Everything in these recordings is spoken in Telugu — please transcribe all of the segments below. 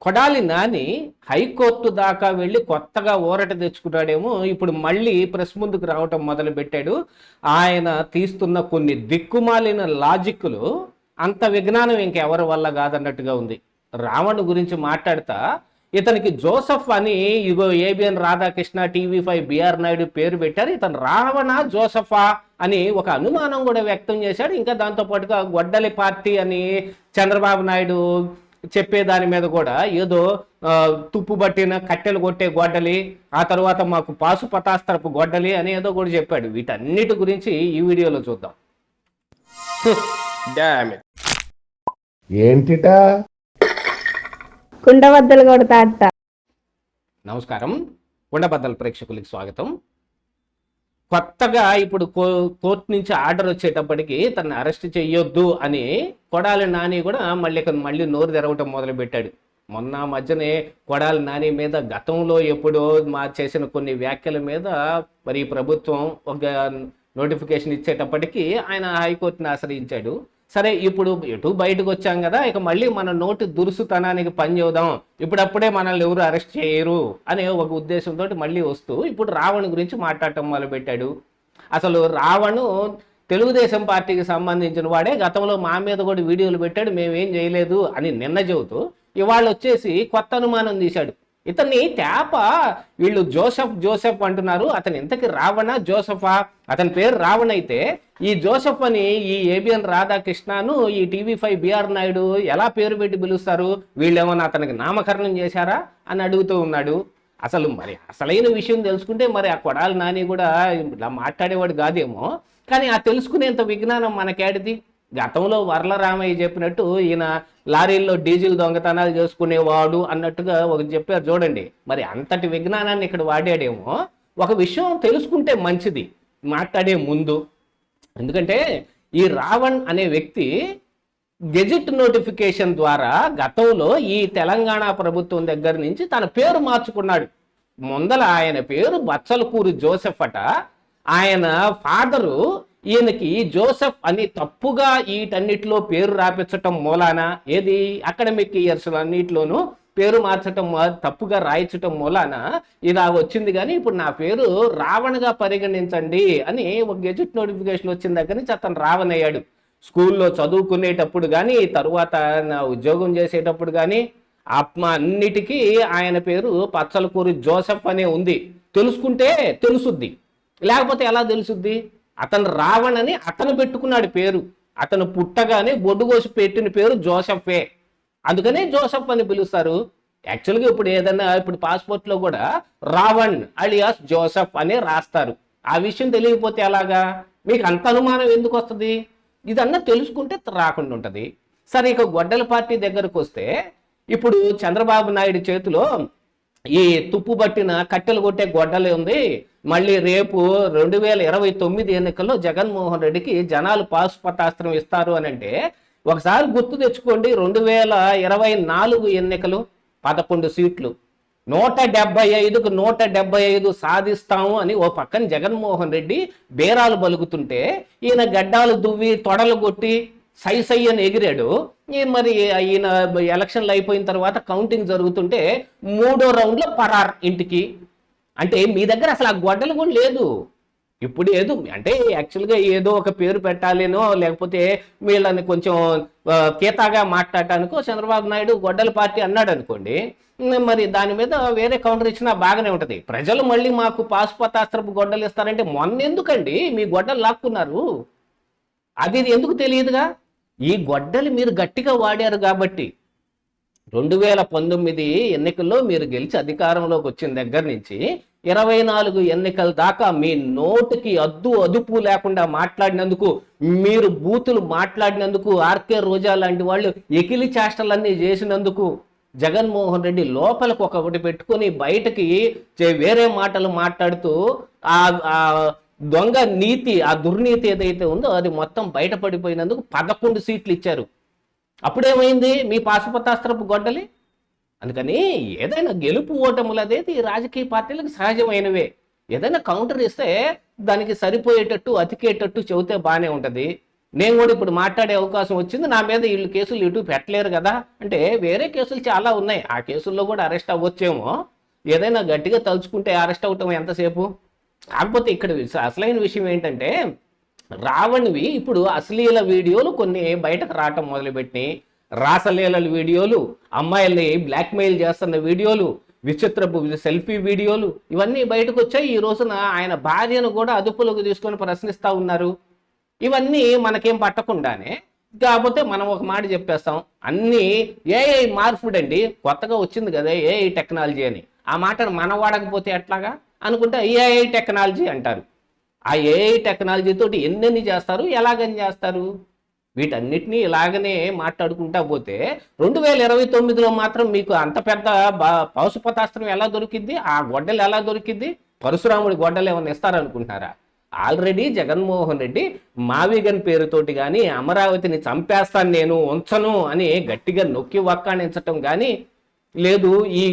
కొడాలి నాని హైకోర్టు దాకా వెళ్ళి కొత్తగా ఊరట తెచ్చుకున్నాడేమో, ఇప్పుడు మళ్ళీ ప్రెస్ ముందుకు రావటం మొదలు పెట్టాడు. ఆయన తీస్తున్న కొన్ని దిక్కుమాలిన లాజిక్లు అంత విజ్ఞానం ఇంకెవరి వల్ల కాదన్నట్టుగా ఉంది. రావణ్ గురించి మాట్లాడతా ఇతనికి జోసఫ్ అని ఇగో ABN Radhakrishna, TV five BR Naidu పేరు పెట్టారు. ఇతను రావణ జోసఫా అని ఒక అనుమానం కూడా వ్యక్తం చేశాడు. ఇంకా దాంతో పాటుగా గొడ్డలి పార్టీ అని చంద్రబాబు నాయుడు చెప్పేదాని మీద కూడా ఏదో తుప్పు పట్టిన కట్టెలు కొట్టే గొడ్డలి, ఆ తర్వాత మాకు పాశుపతాస్త్రపు గొడ్డలి అని ఏదో కూడా చెప్పాడు. వీటన్నిటి గురించి ఈ వీడియోలో చూద్దాం. ఏంటిటా కుండబద్దలు కొడతా అత్త. నమస్కారం, కుండబద్దల ప్రేక్షకులకి స్వాగతం. కొత్తగా ఇప్పుడు కోర్టు నుంచి ఆర్డర్ వచ్చేటప్పటికి తనని అరెస్ట్ చేయొద్దు అని కొడాలి నాని కూడా మళ్ళీ నోరు తెరవటం మొదలు పెట్టాడు. మొన్న మధ్యనే కొడాలి నాని మీద గతంలో ఎప్పుడో చేసిన కొన్ని వ్యాఖ్యల మీద మరి ప్రభుత్వం ఒక నోటిఫికేషన్ ఇచ్చేటప్పటికి ఆయన హైకోర్టుని ఆశ్రయించాడు. సరే, ఇప్పుడు ఎటు బయటకు వచ్చాం కదా, ఇక మళ్ళీ మన నోటి దురుసుతనానికి పని చేద్దాం, ఇప్పుడప్పుడే మనల్ని ఎవరు అరెస్ట్ చేయరు అనే ఒక ఉద్దేశంతో మళ్ళీ వస్తూ ఇప్పుడు రావణ్ గురించి మాట్లాడటం మొదలుపెట్టాడు. అసలు రావణ్ తెలుగుదేశం పార్టీకి సంబంధించిన వాడే, గతంలో మా మీద కూడా వీడియోలు పెట్టాడు, మేమేం చేయలేదు అని నిన్న చెబుతూ ఇవాళ వచ్చేసి కొత్త అనుమానం తీశాడు. ఇతన్ని తేప వీళ్ళు జోసెఫ్ అంటున్నారు. అతను ఇంతకీ రావణ జోసఫా? అతని పేరు రావణ అయితే ఈ జోసెఫ్ అని ఈ ఏబిఎన్ రాధాకృష్ణను ఈ టీవీ5 బిఆర్ నాయుడు ఎలా పేరు పెట్టి పిలుస్తారు? వీళ్ళేమన్నా అతనికి నామకరణం చేశారా అని అడుగుతూ ఉన్నాడు. అసలు మరి అసలైన విషయం తెలుసుకుంటే మరి ఆ కొడాలి నాని కూడా ఇలా మాట్లాడేవాడు కాదేమో, కానీ ఆ తెలుసుకునేంత విజ్ఞానం మనకేడిది? గతంలో వర్లరామయ్య చెప్పినట్టు ఈయన లారీల్లో డీజిల్ దొంగతనాలు చేసుకునేవాడు అన్నట్టుగా ఒక చెప్పారు చూడండి. మరి అంతటి విజ్ఞానాన్ని ఇక్కడ వాడాడేమో. ఒక విషయం తెలుసుకుంటే మంచిది మాట్లాడే ముందు. ఎందుకంటే ఈ రావణ్ అనే వ్యక్తి గెజిట్ నోటిఫికేషన్ ద్వారా గతంలో ఈ తెలంగాణ ప్రభుత్వం దగ్గర నుంచి తన పేరు మార్చుకున్నాడు. ముందల ఆయన పేరు బచ్చలకూరి జోసెఫ్ అట. ఆయన ఫాదరు ఈయనకి జోసెఫ్ అని తప్పుగా వీటన్నిటిలో పేరు రాపించటం మూలాన, ఏది అకాడమిక్ ఇయర్స్ అన్నిటిలోనూ పేరు మార్చటం తప్పుగా రాయించటం మూలాన ఇలా వచ్చింది. కానీ ఇప్పుడు నా పేరు రావణ్గా పరిగణించండి అని ఒక గెజిట్ నోటిఫికేషన్ వచ్చిన దగ్గర నుంచి అతను రావణ్ అయ్యాడు. స్కూల్లో చదువుకునేటప్పుడు కానీ, తరువాత నా ఉద్యోగం చేసేటప్పుడు కానీ అన్నిటికీ ఆయన పేరు పచ్చలకూరి జోసెఫ్ అనే ఉంది. తెలుసుకుంటే తెలుసుద్ది, లేకపోతే ఎలా తెలుసుద్ది? అతను రావణ్ అని అతను పెట్టుకున్నాడు పేరు. అతను పుట్టగానే బొడ్డుగోసి పెట్టిన పేరు జోసెఫే, అందుకనే జోసెఫ్ అని పిలుస్తారు. యాక్చువల్గా ఇప్పుడు పాస్పోర్ట్లో కూడా రావణ్ అలియాస్ జోసెఫ్ అని రాస్తారు. ఆ విషయం తెలియకపోతే ఎలాగా? మీకు అంత అనుమానం ఎందుకు వస్తుంది? ఇదన్నా తెలుసుకుంటే రాకుండా ఉంటుంది. సరే, ఇక గొడ్డల పార్టీ దగ్గరకు వస్తే ఇప్పుడు చంద్రబాబు నాయుడు చేతిలో ఈ తుప్పు పట్టిన కట్టెలు కొట్టే గొడ్డలే ఉంది. మళ్ళీ రేపు 2029 ఎన్నికల్లో జగన్మోహన్ రెడ్డికి జనాలు పాశుపతాస్త్రం ఇస్తారు అని అంటే ఒకసారి గుర్తు తెచ్చుకోండి. 2024 ఎన్నికలు 11 సీట్లు, 175కు 175 సాధిస్తాము అని ఓ పక్కన జగన్మోహన్ రెడ్డి బేరాలు పలుకుతుంటే ఈయన గడ్డాలు దువ్వి తొడలు కొట్టి సై అని ఎగిరాడు. మరి ఈయన ఎలక్షన్లు అయిపోయిన తర్వాత కౌంటింగ్ జరుగుతుంటే 3వ రౌండ్లో పరార్ ఇంటికి. అంటే మీ దగ్గర అసలు ఆ గొడ్డలు కూడా లేదు. ఇప్పుడు ఏదో అంటే యాక్చువల్గా ఏదో ఒక పేరు పెట్టాలేనో, లేకపోతే వీళ్ళని కొంచెం కేతాగా మాట్లాడటానికో చంద్రబాబు నాయుడు గొడ్డల పార్టీ అన్నాడు అనుకోండి, మరి దాని మీద వేరే కౌంటర్ ఇచ్చినా బాగానే ఉంటుంది. ప్రజలు మళ్ళీ మాకు పాశుపతాస్త్రపు గొడ్డలు ఇస్తారంటే మొన్న ఎందుకండి మీ గొడ్డలు లాక్కున్నారు? అది ఎందుకు తెలియదుగా? ఈ గొడ్డలి మీరు గట్టిగా వాడారు కాబట్టి 2019 ఎన్నికల్లో మీరు గెలిచి అధికారంలోకి వచ్చిన దగ్గర నుంచి 24 ఎన్నికల దాకా మీ నోటికి అదుపు లేకుండా మాట్లాడినందుకు, మీరు బూతులు మాట్లాడినందుకు, ఆర్కే రోజా లాంటి వాళ్ళు ఎకిలి చేష్టలన్నీ చేసినందుకు జగన్మోహన్ రెడ్డి లోపలికి ఒకటి పెట్టుకొని బయటకి వేరే మాటలు మాట్లాడుతూ ఆ దొంగ నీతి, ఆ దుర్నీతి ఏదైతే ఉందో అది మొత్తం బయటపడిపోయినందుకు 11 సీట్లు ఇచ్చారు. అప్పుడేమైంది మీ పాశుపతాస్త్రపు గొడ్డలి? అందుకని ఏదైనా గెలుపు ఓటములు అనేది రాజకీయ పార్టీలకు సహజమైనవే. ఏదైనా కౌంటర్ ఇస్తే దానికి సరిపోయేటట్టు అతికేటట్టు చెబితే బాగానే ఉంటుంది. నేను కూడా ఇప్పుడు మాట్లాడే అవకాశం వచ్చింది, నా మీద వీళ్ళు కేసులు ఇటు పెట్టలేరు కదా అంటే, వేరే కేసులు చాలా ఉన్నాయి, ఆ కేసుల్లో కూడా అరెస్ట్ అవ్వచ్చేమో. ఏదైనా గట్టిగా తలుచుకుంటే అరెస్ట్ అవటం ఎంతసేపు. కాకపోతే ఇక్కడ అసలైన విషయం ఏంటంటే, రావణ్వి ఇప్పుడు అశ్లీల వీడియోలు కొన్ని బయటకు రావటం మొదలుపెట్టి, రాసలీలల వీడియోలు, అమ్మాయిల్ని బ్లాక్మెయిల్ చేస్తున్న వీడియోలు, విచిత్రపు సెల్ఫీ వీడియోలు, ఇవన్నీ బయటకు వచ్చాయి. ఈ రోజున ఆయన భార్యను కూడా అదుపులోకి తీసుకొని ప్రశ్నిస్తూ ఉన్నారు. ఇవన్నీ మనకేం పట్టకుండానే, కాకపోతే మనం ఒక మాట చెప్పేస్తాం, అన్నీ ఏఐ మార్పుడ్ అండి, కొత్తగా వచ్చింది కదా ఏఐ టెక్నాలజీ అని. ఆ మాటను మనం వాడకపోతే ఎట్లాగా అనుకుంటే ఏఐ టెక్నాలజీ అంటారు. ఆ ఏఐ టెక్నాలజీ తోటి ఎన్నెన్ని చేస్తారు, ఎలాగని చేస్తారు. వీటన్నిటినీ ఇలాగనే మాట్లాడుకుంటా పోతే 2029లో మాత్రం మీకు అంత పెద్ద పౌసుపతాస్త్రం ఎలా దొరికింది, ఆ గొడ్డలు ఎలా దొరికింది, పరశురాముడి గొడ్డలు ఏమన్నా ఇస్తారనుకుంటున్నారా. ఆల్రెడీ జగన్మోహన్ రెడ్డి మావిగన్ పేరుతోటి కానీ అమరావతిని చంపేస్తాను నేను ఉంచను అని గట్టిగా నొక్కి వక్కాణించటం కానీ లేదు, ఈ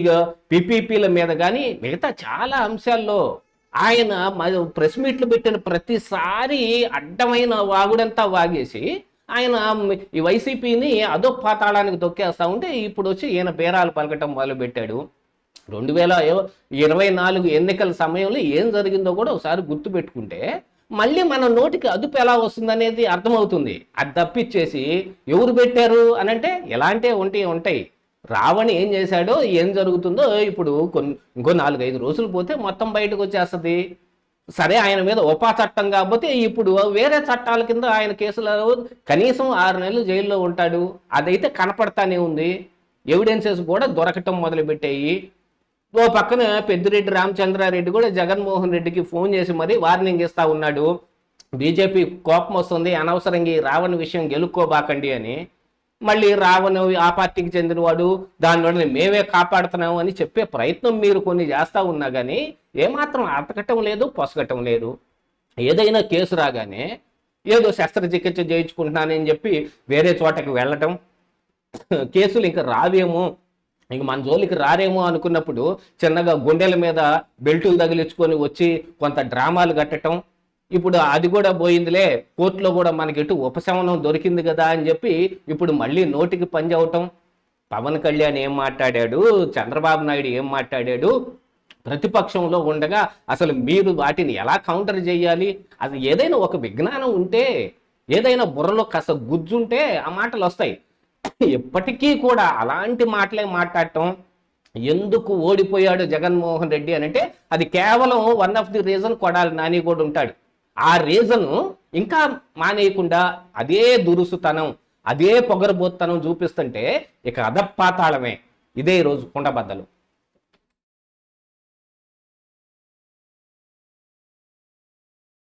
పిపిపిల మీద కానీ మిగతా చాలా అంశాల్లో ఆయన ప్రెస్ మీట్లు పెట్టిన ప్రతిసారి అడ్డమైన వాగుడంతా వాగేసి ఆయన ఈ వైసీపీని అదో పాతాళానికి తొక్కేస్తా ఉంటే, ఇప్పుడు వచ్చి ఈయన బేరాలు పలకటం మొదలుపెట్టాడు. 2024 ఎన్నికల సమయంలో ఏం జరిగిందో కూడా ఒకసారి గుర్తు పెట్టుకుంటే మళ్ళీ మన నోటికి అదుపు ఎలా వస్తుందనేది అర్థమవుతుంది. అది తప్పిచ్చేసి ఎవరు పెట్టారు అని అంటే ఎలాంటి ఉంటాయి. రావణి ఏం చేశాడో ఏం జరుగుతుందో ఇప్పుడు ఇంకో 4-5 రోజులు పోతే మొత్తం బయటకు వచ్చేస్తుంది. సరే, ఆయన మీద ఉపా చట్టం కాకపోతే ఇప్పుడు వేరే చట్టాల కింద ఆయన కేసులో కనీసం 6 నెలలు జైల్లో ఉంటాడు. అదైతే కనపడతానే ఉంది. ఎవిడెన్సెస్ కూడా దొరకటం మొదలుపెట్టాయి. ఓ పక్కన పెద్దిరెడ్డి రామచంద్రారెడ్డి కూడా జగన్మోహన్ రెడ్డికి ఫోన్ చేసి మరీ వార్నింగ్ ఇస్తా ఉన్నాడు, బీజేపీ కోపం వస్తుంది, అనవసరంగా ఈ రావణ్ విషయం గెలుక్కోబాకండి అని. మళ్ళీ రావణ్ ఆ పార్టీకి చెందినవాడు, దానివల్ల మేమే కాపాడుతున్నాము అని చెప్పే ప్రయత్నం మీరు కొన్ని చేస్తూ ఉన్నా కానీ ఏమాత్రం అతకటం లేదు, పొసగటం లేదు. ఏదైనా కేసు రాగానే ఏదో శస్త్రచికిత్స చేయించుకుంటున్నానని చెప్పి వేరే చోటకి వెళ్ళటం, కేసులు ఇంకా రావేమో, ఇంక మన జోలికి రారేమో అనుకున్నప్పుడు చిన్నగా గుండెల మీద బెల్టులు తగిలించుకొని వచ్చి కొంత డ్రామాలు కట్టడం. ఇప్పుడు అది కూడా పోయిందిలే, కోర్టులో కూడా మనకి ఎటు ఉపశమనం దొరికింది కదా అని చెప్పి ఇప్పుడు మళ్ళీ నోటికి పంజి అవటం. పవన్ కళ్యాణ్ ఏం మాట్లాడాడు, చంద్రబాబు నాయుడు ఏం మాట్లాడాడు, ప్రతిపక్షంలో ఉండగా అసలు మీరు వాటిని ఎలా కౌంటర్ చేయాలి, అది ఏదైనా ఒక విజ్ఞానం ఉంటే, ఏదైనా బుర్రలో కాస్త గుజ్జుంటే ఆ మాటలు వస్తాయి. ఎప్పటికీ కూడా అలాంటి మాటలే మాట్లాడటం. ఎందుకు ఓడిపోయాడు జగన్మోహన్ రెడ్డి అని అంటే అది కేవలం one of the reason Kodali Nani కూడా ఉంటాడు. ఆ రీజన్ ఇంకా మానేయకుండా అదే దురుసుతనం, అదే పొగరబోత్తనం చూపిస్తుంటే ఇక అధపాతాళమే. ఇదే ఈరోజు కుండబద్దలు.